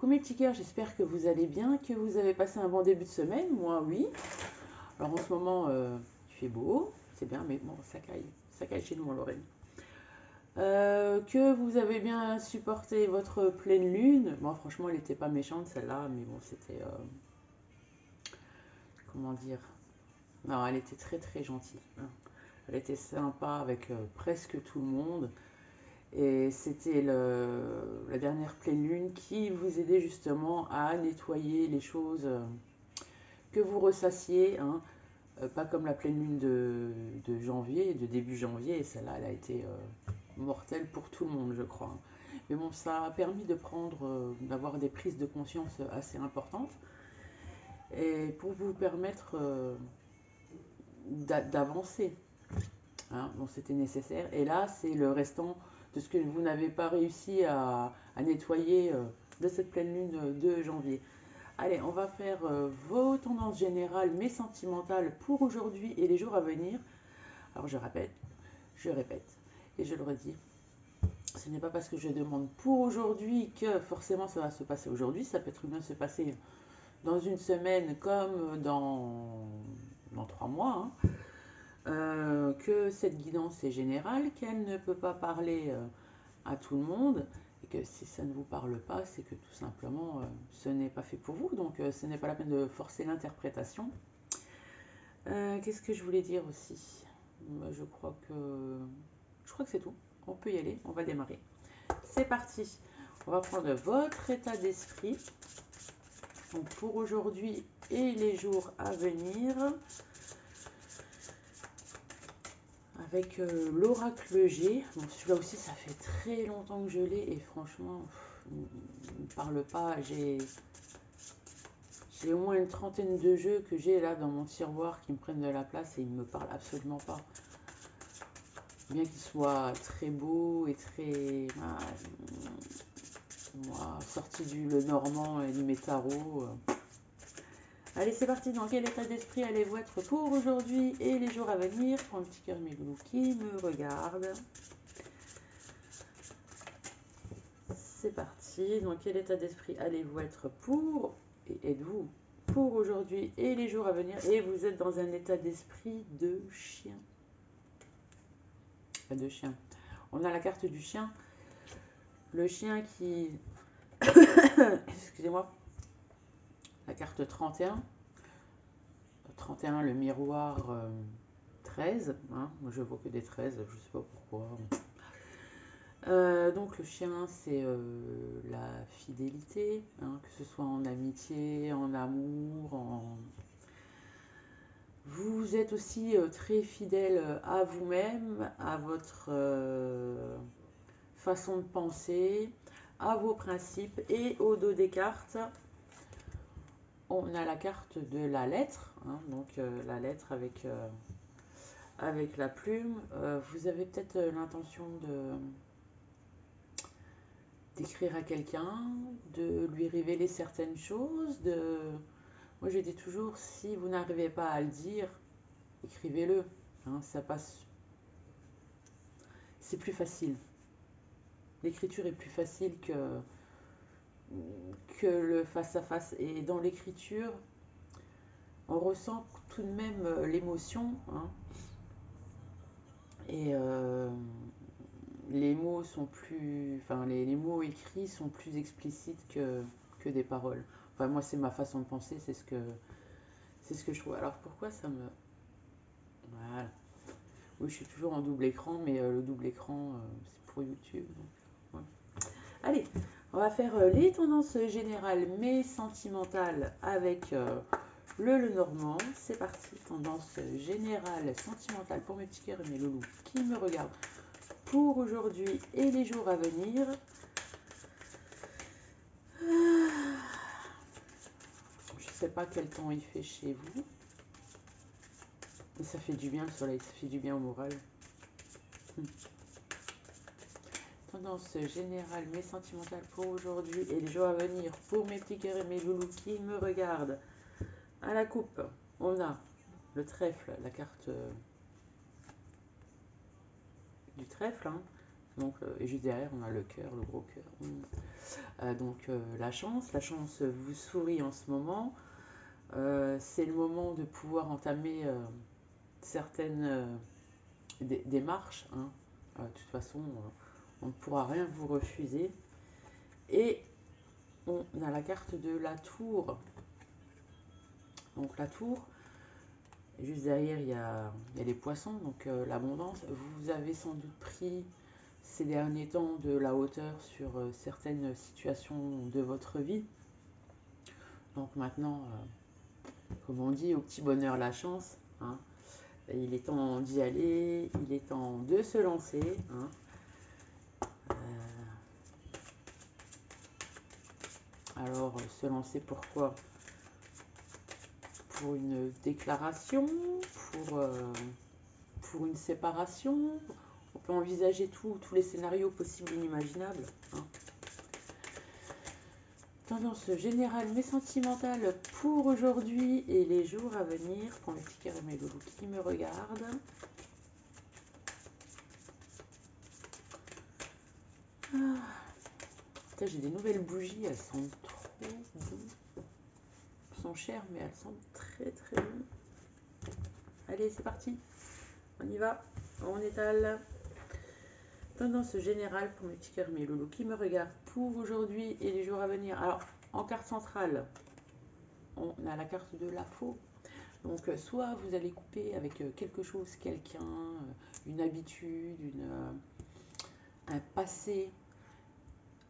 Coucou mes petits cœurs, j'espère que vous allez bien, que vous avez passé un bon début de semaine. Moi, oui. Alors en ce moment, il fait beau, c'est bien, mais bon, ça caille chez nous en Lorraine. Que vous avez bien supporté votre pleine lune. Bon, franchement, elle n'était pas méchante celle-là, mais bon, c'était, comment dire, non, elle était très très gentille, hein. Elle était sympa avec presque tout le monde. Et c'était la dernière pleine lune qui vous aidait justement à nettoyer les choses que vous ressassiez, hein. Pas comme la pleine lune de janvier, de début janvier, et celle-là, elle a été mortelle pour tout le monde, je crois, hein. Mais bon, ça a permis de d'avoir des prises de conscience assez importantes, et pour vous permettre d'avancer, hein. Bon, c'était nécessaire. Et là, c'est le restant de ce que vous n'avez pas réussi à nettoyer de cette pleine lune de janvier. Allez, on va faire vos tendances générales mais sentimentales pour aujourd'hui et les jours à venir. Alors je répète et je le redis. Ce n'est pas parce que je demande pour aujourd'hui que forcément ça va se passer aujourd'hui. Ça peut très bien se passer dans une semaine comme dans 3 mois, hein. Que cette guidance est générale, qu'elle ne peut pas parler à tout le monde, et que si ça ne vous parle pas, c'est que tout simplement ce n'est pas fait pour vous, donc ce n'est pas la peine de forcer l'interprétation. Qu'est-ce que je voulais dire aussi? Je crois que c'est tout. On peut y aller, on va démarrer. C'est parti. On va prendre votre état d'esprit donc pour aujourd'hui et les jours à venir. Avec l'oracle G. Bon, celui-là aussi, ça fait très longtemps que je l'ai et franchement, il ne parle pas. J'ai au moins une trentaine de jeux que j'ai là dans mon tiroir qui me prennent de la place et ils ne me parlent absolument pas. Bien qu'il soit très beau et très sorti du le normand et du métaro. Allez, c'est parti. Dans quel état d'esprit allez-vous être pour aujourd'hui et les jours à venir? Pour un petit cœur mes loulous qui me regarde. C'est parti. Dans quel état d'esprit allez-vous être pour et êtes-vous pour aujourd'hui et les jours à venir? Et vous êtes dans un état d'esprit de chien. De chien. On a la carte du chien. Le chien qui... Excusez-moi. La carte 31. 31, le miroir 13. Hein. Moi, je vois que des 13, je ne sais pas pourquoi. Donc le chien, c'est la fidélité, hein, que ce soit en amitié, en amour, Vous êtes aussi très fidèle à vous-même, à votre façon de penser, à vos principes. Et au dos des cartes, on a la carte de la lettre, hein, donc la lettre avec la plume. Vous avez peut-être l'intention d'écrire à quelqu'un, de lui révéler certaines choses. Moi, je dis toujours, si vous n'arrivez pas à le dire, écrivez-le, hein, ça passe. C'est plus facile. L'écriture est plus facile que le face-à-face. Et dans l'écriture, on ressent tout de même l'émotion, hein, et les mots sont plus, enfin les mots écrits sont plus explicites que des paroles. Enfin moi c'est ma façon de penser, c'est ce que je trouve. Alors pourquoi ça me, voilà. Oui, je suis toujours en double écran, mais le double écran c'est pour YouTube. Donc, ouais. Allez, on va faire les tendances générales mais sentimentales avec le Normand. C'est parti, tendance générale sentimentale pour mes petits cœurs et mes loulous qui me regardent pour aujourd'hui et les jours à venir. Je ne sais pas quel temps il fait chez vous, mais ça fait du bien le soleil, ça fait du bien au moral. Tendance générale mais sentimentale pour aujourd'hui et les jours à venir pour mes petits cœurs et mes loulous qui me regardent. À la coupe, on a le trèfle, la carte du trèfle, hein, Donc, et juste derrière, on a le cœur, le gros cœur. Donc, la chance vous sourit en ce moment. C'est le moment de pouvoir entamer certaines démarches. Hein. De toute façon, on ne pourra rien vous refuser. Et on a la carte de la tour. Donc la tour, juste derrière, il y a les poissons, donc l'abondance. Vous avez sans doute pris ces derniers temps de la hauteur sur certaines situations de votre vie. Donc maintenant, comme on dit, au petit bonheur la chance. Hein. Il est temps d'y aller, il est temps de se lancer. Hein. Alors, se lancer pourquoi? Pour une déclaration, pour une séparation. On peut envisager tous les scénarios possibles et inimaginables. Hein. Tendance générale mais sentimentale pour aujourd'hui et les jours à venir. Pour le petit cœur et mes loulous qui me regardent. J'ai des nouvelles bougies, elles sont trop douces. Elles sont chères mais elles sont très très bonnes. Allez, c'est parti. On y va. On étale. Tendance générale pour mes petits cœurs, mes loulous qui me regardent pour aujourd'hui et les jours à venir. Alors, en carte centrale, on a la carte de la faux. Donc, soit vous allez couper avec quelque chose, quelqu'un, une habitude, un passé,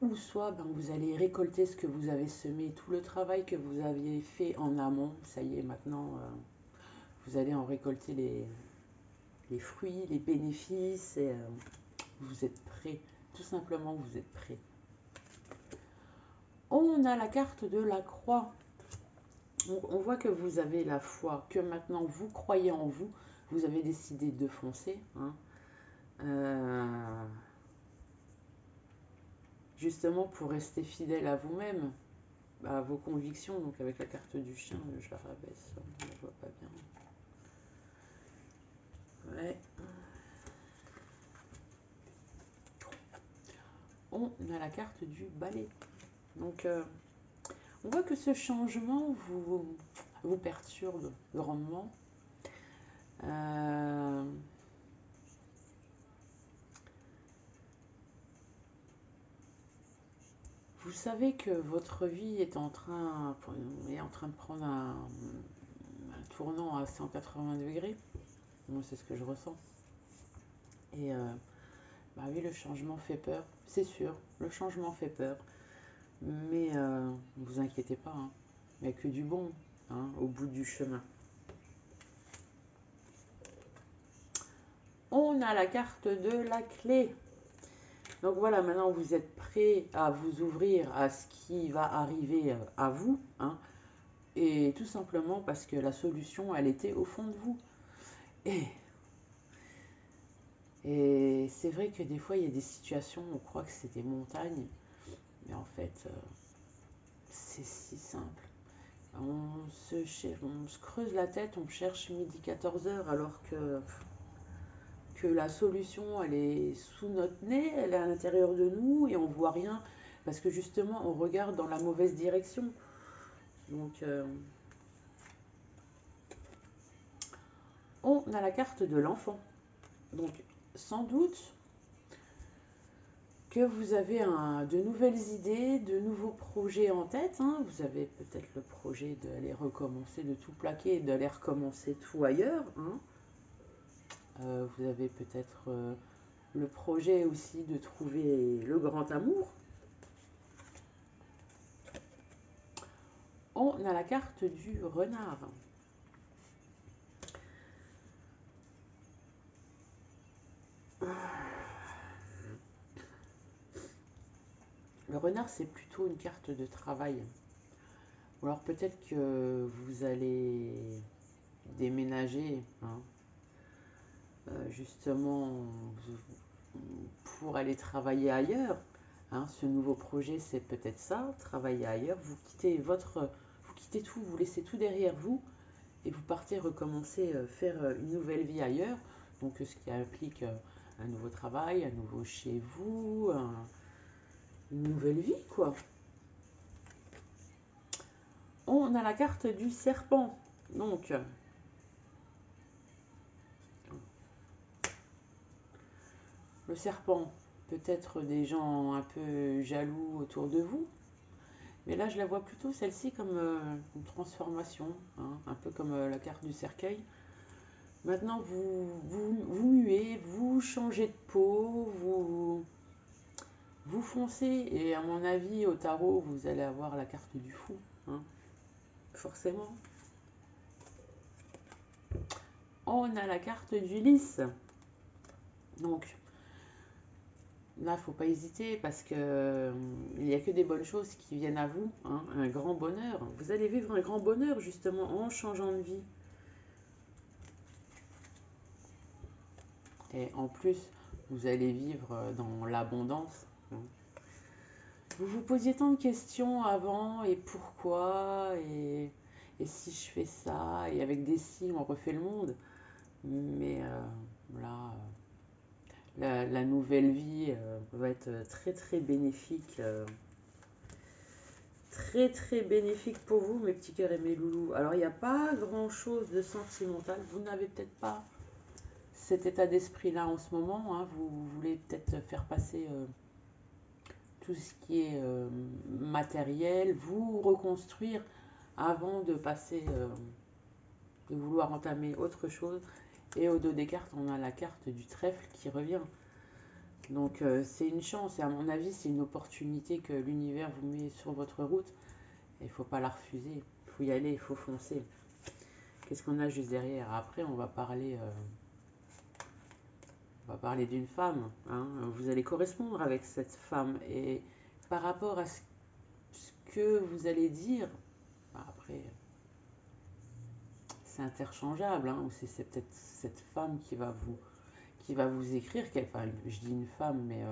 ou soit vous allez récolter ce que vous avez semé, tout le travail que vous aviez fait en amont. Ça y est, maintenant, vous allez en récolter les fruits, les bénéfices, et vous êtes prêts. Tout simplement, vous êtes prêts. On a la carte de la croix. On voit que vous avez la foi, que maintenant vous croyez en vous. Vous avez décidé de foncer. Hein. Justement pour rester fidèle à vous-même, à vos convictions. Donc avec la carte du chien, je la rabaisse, on ne voit pas bien. Ouais. On a la carte du balai. Donc on voit que ce changement vous perturbe grandement. Vous savez que votre vie est en train de prendre un tournant à 180 degrés. Moi, c'est ce que je ressens. Et oui, le changement fait peur, c'est sûr. Le changement fait peur. Mais ne vous inquiétez pas, hein. Il n'y a que du bon au bout du chemin. On a la carte de la clé. Donc voilà, maintenant vous êtes prêt à vous ouvrir à ce qui va arriver à vous. Hein, et tout simplement parce que la solution, elle était au fond de vous. Et c'est vrai que des fois, il y a des situations où on croit que c'est des montagnes. Mais en fait, c'est si simple. On se creuse la tête, on cherche midi 14h alors que la solution, elle est sous notre nez, elle est à l'intérieur de nous et on voit rien parce que justement, on regarde dans la mauvaise direction. Donc, on a la carte de l'enfant. Donc, sans doute que vous avez de nouvelles idées, de nouveaux projets en tête. Hein. Vous avez peut-être le projet d'aller recommencer, de tout plaquer et d'aller recommencer tout ailleurs. Hein. Vous avez peut-être le projet aussi de trouver le grand amour. On a la carte du renard. Le renard, c'est plutôt une carte de travail. Ou alors peut-être que vous allez déménager, hein, justement pour aller travailler ailleurs. Hein, ce nouveau projet, c'est peut-être ça, travailler ailleurs. Vous quittez tout, vous laissez tout derrière vous et vous partez recommencer, faire une nouvelle vie ailleurs. Donc ce qui implique un nouveau travail, un nouveau chez vous, une nouvelle vie, quoi. On a la carte du serpent. Donc, le serpent, peut-être des gens un peu jaloux autour de vous. Mais là, je la vois plutôt celle-ci comme une transformation, hein, un peu comme la carte du cercueil. Maintenant, vous muez, vous changez de peau, vous foncez. Et à mon avis, au tarot, vous allez avoir la carte du fou, hein, forcément. On a la carte du lys. Donc, là, il ne faut pas hésiter parce que il n'y a que des bonnes choses qui viennent à vous, hein, un grand bonheur. Vous allez vivre un grand bonheur justement en changeant de vie. Et en plus, vous allez vivre dans l'abondance, hein. Vous vous posiez tant de questions avant, et pourquoi, et si je fais ça, et avec des si, on refait le monde. Mais là, la nouvelle vie va être très très bénéfique. Très très bénéfique pour vous, mes petits cœurs et mes loulous. Alors, il n'y a pas grand chose de sentimental. Vous n'avez peut-être pas cet état d'esprit-là en ce moment, hein. Vous voulez peut-être faire passer tout ce qui est matériel, vous reconstruire avant de passer, de vouloir entamer autre chose. Et au dos des cartes, on a la carte du trèfle qui revient. Donc c'est une chance et à mon avis, c'est une opportunité que l'univers vous met sur votre route. Et il ne faut pas la refuser. Il faut y aller, il faut foncer. Qu'est-ce qu'on a juste derrière? Après, on va parler d'une femme, hein. Vous allez correspondre avec cette femme. Et par rapport à ce que vous allez dire, après, c'est interchangeable, hein, ou c'est peut-être cette femme qui va vous écrire, enfin, je dis une femme, mais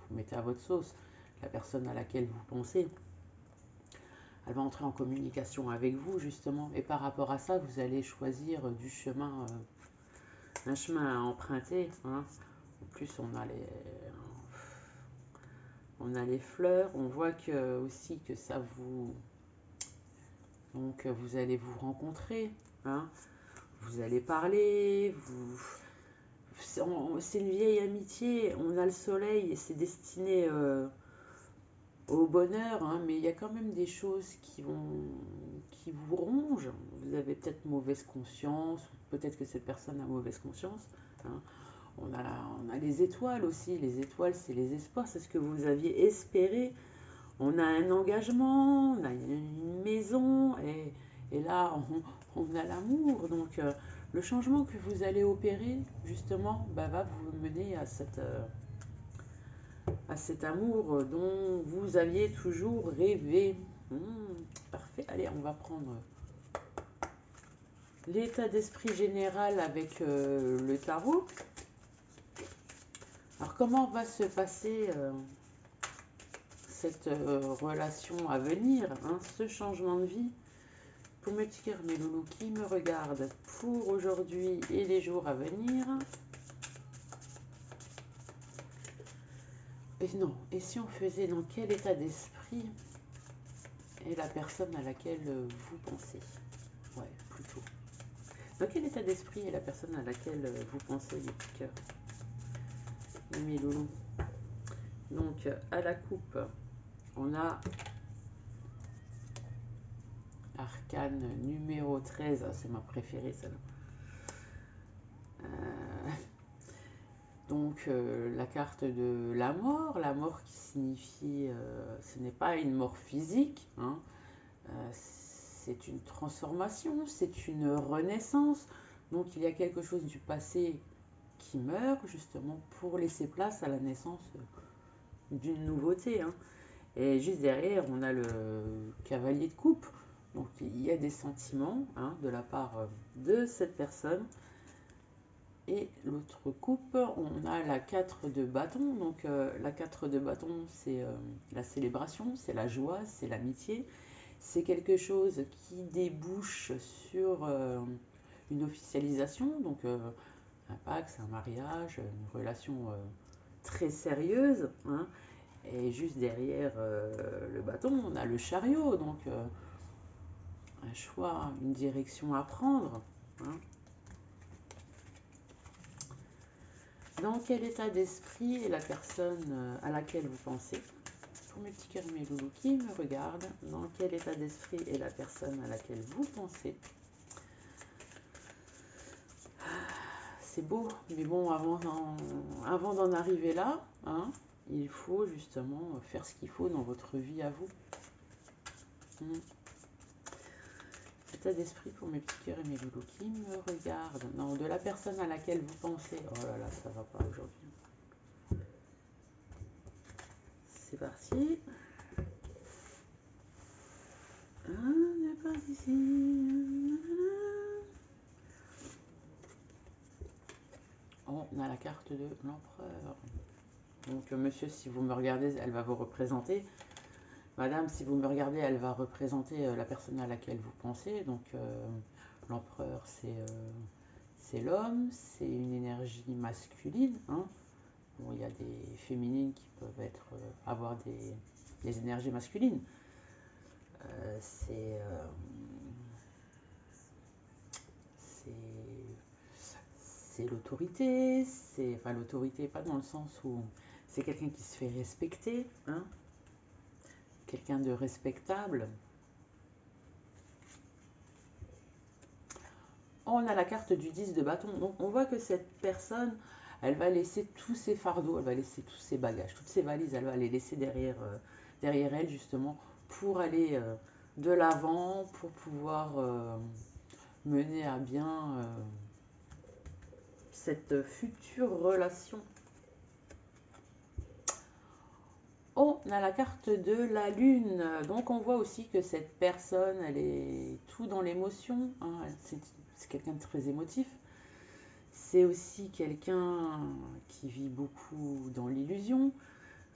vous mettez à votre sauce, la personne à laquelle vous pensez, elle va entrer en communication avec vous, justement, et par rapport à ça, vous allez choisir du chemin, un chemin à emprunter, hein. En plus, on a les fleurs, on voit aussi que ça vous... Donc, vous allez vous rencontrer, hein, vous allez parler, c'est une vieille amitié, on a le soleil et c'est destiné au bonheur, hein, mais il y a quand même des choses qui vous rongent. Vous avez peut-être mauvaise conscience, peut-être que cette personne a mauvaise conscience, hein. On a les étoiles aussi, les étoiles c'est les espoirs, c'est ce que vous aviez espéré. On a un engagement, on a une maison, et là, on a l'amour. Donc, le changement que vous allez opérer, justement, bah, va vous mener à cet amour dont vous aviez toujours rêvé. Parfait. Allez, on va prendre l'état d'esprit général avec le tarot. Alors, comment va se passer cette relation à venir, hein, ce changement de vie? Pour mes petits cœurs, mes loulous qui me regardent pour aujourd'hui et les jours à venir. Et non, et si on faisait dans quel état d'esprit est la personne à laquelle vous pensez? Ouais, plutôt. Dans quel état d'esprit est la personne à laquelle vous pensez, les petits cœurs et mes loulous? Donc, à la coupe, on a Arcane numéro 13. Ah, c'est ma préférée, celle-là. Donc la carte de la mort qui signifie, ce n'est pas une mort physique, hein, c'est une transformation, c'est une renaissance. Donc il y a quelque chose du passé qui meurt justement pour laisser place à la naissance d'une nouveauté, hein. Et juste derrière, on a le cavalier de coupe. Donc il y a des sentiments, hein, de la part de cette personne. Et l'autre coupe, on a la 4 de bâton. Donc la 4 de bâton, c'est la célébration, c'est la joie, c'est l'amitié. C'est quelque chose qui débouche sur une officialisation. Donc un pacte, un mariage, une relation très sérieuse, hein. Et juste derrière le bâton, on a le chariot, donc un choix, une direction à prendre, hein. Dans quel état d'esprit est la personne à laquelle vous pensez? Pour mes petits cœurs et mes loulous qui me regardent, dans quel état d'esprit est la personne à laquelle vous pensez? C'est beau, mais bon, avant d'en arriver là, hein, il faut justement faire ce qu'il faut dans votre vie à vous. État d'esprit pour mes petits cœurs et mes loulous qui me regardent. Non, de la personne à laquelle vous pensez. Oh là là, ça va pas aujourd'hui. C'est parti. C'est parti. On a la carte de l'empereur. Donc, monsieur, si vous me regardez, elle va vous représenter. Madame, si vous me regardez, elle va représenter la personne à laquelle vous pensez. Donc, l'empereur, c'est l'homme, c'est une énergie masculine, hein. Bon, il y a des féminines qui peuvent avoir des énergies masculines. C'est l'autorité, enfin l'autorité pas dans le sens où c'est quelqu'un qui se fait respecter, hein, quelqu'un de respectable. On a la carte du 10 de bâton, donc on voit que cette personne, elle va laisser tous ses fardeaux, elle va laisser tous ses bagages, toutes ses valises, elle va les laisser derrière elle justement pour aller de l'avant, pour pouvoir mener à bien cette future relation. On a la carte de la lune, donc on voit aussi que cette personne, elle est tout dans l'émotion, hein. C'est quelqu'un de très émotif. C'est aussi quelqu'un qui vit beaucoup dans l'illusion.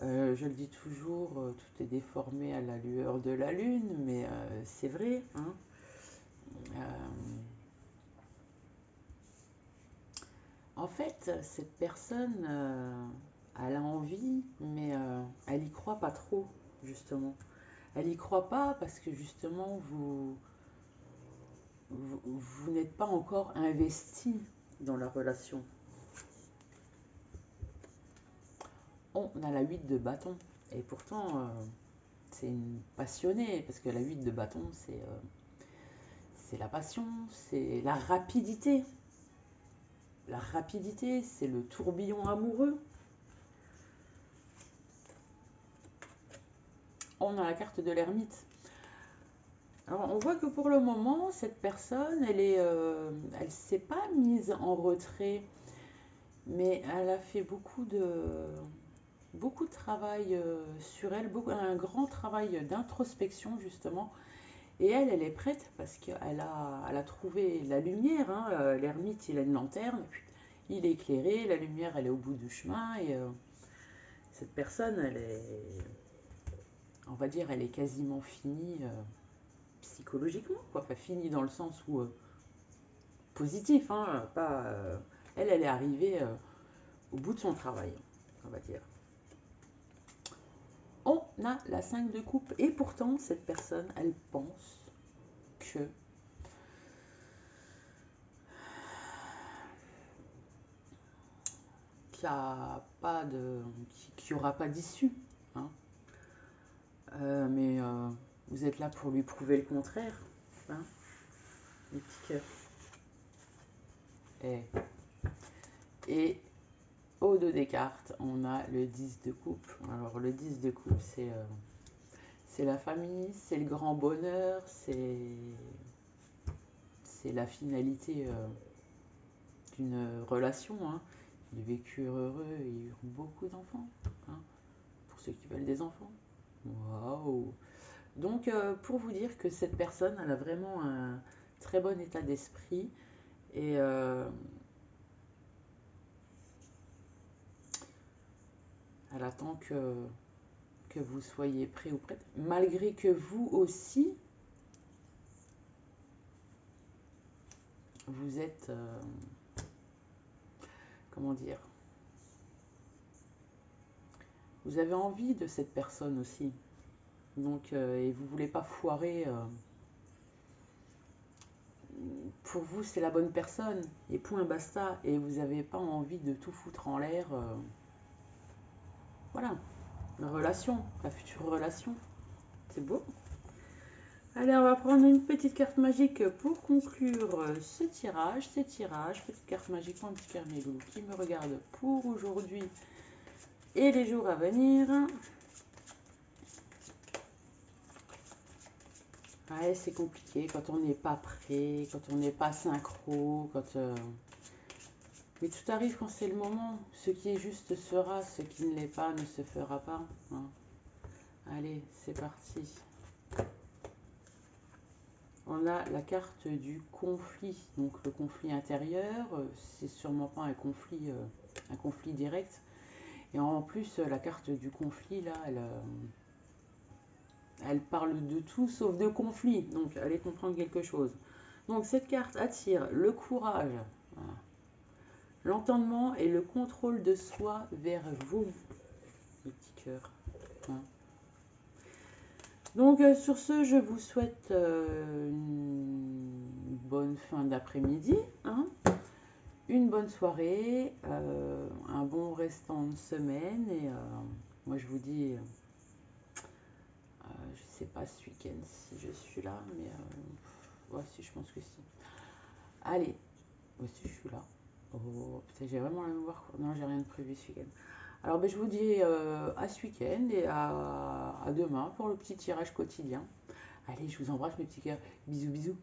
Je le dis toujours, tout est déformé à la lueur de la lune, mais c'est vrai, hein. En fait, cette personne, elle a envie, mais elle y croit pas trop, justement. Elle y croit pas parce que justement, vous n'êtes pas encore investi dans la relation. On a la 8 de bâton. Et pourtant, c'est une passionnée, parce que la 8 de bâton, c'est la passion, c'est la rapidité. La rapidité, c'est le tourbillon amoureux. On a la carte de l'ermite. Alors, on voit que pour le moment, cette personne, elle s'est pas mise en retrait, mais elle a fait beaucoup de travail sur elle, un grand travail d'introspection justement. Et elle est prête parce elle a trouvé la lumière, hein. L'ermite, il a une lanterne, il est éclairé, la lumière, elle est au bout du chemin. Et cette personne, on va dire, elle est quasiment finie psychologiquement, quoi. Enfin, finie dans le sens où positif, hein, pas. Elle est arrivée au bout de son travail, on va dire. On a la 5 de coupe et pourtant cette personne, elle pense que qu'il n'y aura pas d'issue, hein. Mais vous êtes là pour lui prouver le contraire, hein, les petits cœurs. Et au dos des cartes, on a le 10 de coupe. Alors le 10 de coupe, c'est la famille, c'est le grand bonheur, c'est la finalité d'une relation, hein. Du vécu heureux, il y a eu beaucoup d'enfants, hein, pour ceux qui veulent des enfants. Waouh! Donc, pour vous dire que cette personne, elle a vraiment un très bon état d'esprit et elle attend que vous soyez prêt ou prête, malgré que vous aussi, vous êtes comment dire, vous avez envie de cette personne aussi. Donc, et vous voulez pas foirer. Pour vous, c'est la bonne personne. Et point basta. Et vous n'avez pas envie de tout foutre en l'air. Voilà. La relation, la future relation. C'est beau. Allez, on va prendre une petite carte magique pour conclure ce tirage. Petite carte magique pour un petit cœur Méloulou qui me regarde pour aujourd'hui et les jours à venir. Ouais, c'est compliqué quand on n'est pas prêt, quand on n'est pas synchro, mais tout arrive quand c'est le moment. Ce qui est juste sera, ce qui ne l'est pas ne se fera pas. Hein. Allez, c'est parti. On a la carte du conflit, donc le conflit intérieur, c'est sûrement pas un conflit direct. Et en plus, la carte du conflit, là, elle parle de tout sauf de conflit, donc allez comprendre quelque chose. Donc cette carte attire le courage, voilà, l'entendement et le contrôle de soi vers vous, les petits cœurs. Hein. Donc sur ce, je vous souhaite une bonne fin d'après-midi, hein, une bonne soirée, un bon restant de semaine. Et moi, je vous dis, je ne sais pas ce week-end si je suis là, mais ouais, si, je pense que si. Allez, aussi je suis là. Oh, putain, j'ai vraiment la mémoire. Non, j'ai rien de prévu ce week-end. Alors, ben, je vous dis à ce week-end et à demain pour le petit tirage quotidien. Allez, je vous embrasse mes petits cœurs. Bisous, bisous.